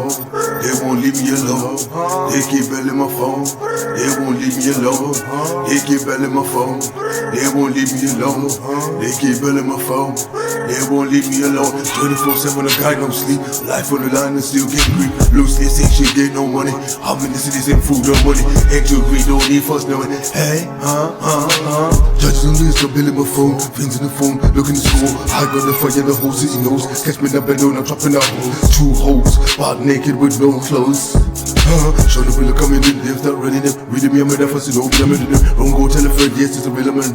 phone, they won't leave me alone. They keep belling my phone, they won't leave me alone. They keep belling my phone, they won't leave me alone. They keep belling my phone, they won't leave me alone. 24/7, a guy don't sleep. Life on the line and still get green. Loose, this ain't shit, get no money. I'm in the city, this ain't food or money. Ain't too green, don't need first knowing. Hey, judges on list, I'm billing my phone. Friends in the phone, looking to school. I got the fire, the whole city knows. Catch me in the bedroom, I'm dropping out. 2 hoes, part naked with no clothes. Show the bill coming in, they start running them. Reading me, I'm in the first, you know, I'm in them. Don't go tell a friend, yes, it's a villain. They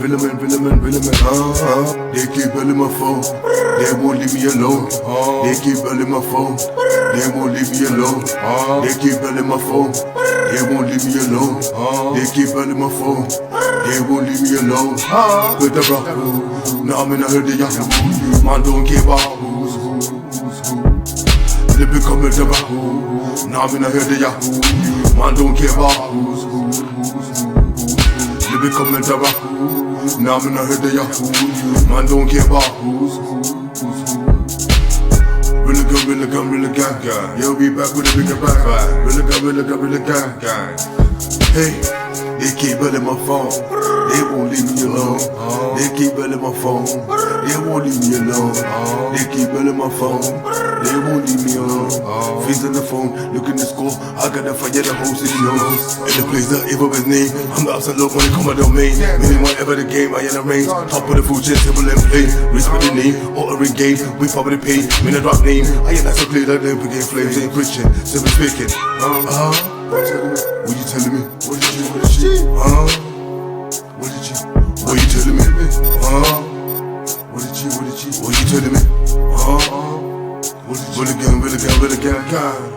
keep belling my phone, they won't leave me alone. They keep belling my phone, they won't leave me alone. They keep belling my phone, they won't leave me alone. They keep belling my phone, they won't leave me alone. With the rock, now I'm in a hoodie, man don't give up. They become a devil. Now I'm in a hoodie, man don't give up. They become a devil. Now I'm in a hoodie, man don't give up. Really gang. Yeah, we back with a bigger back. Really gang. Hey, they keep belling my phone, they won't leave me alone. They keep belling my phone, they won't leave me alone. They keep belling my phone, they won't leave me alone. Friends on the phone, looking to score. I got the fire, the whole city knows. In the place that ever his name, I'm the absolute when it come my domain. Meaning whatever the game, I in the range. Top of the food chain, simple and plain. Respect the name, or a game, we pop the pain. Mean a drop name, I ain't that so clear that they begin flames. Ain't Christian, simple speaking. What you telling me? What did you? What did you? What you telling me? What did you? What you telling me? What did you? Really gang.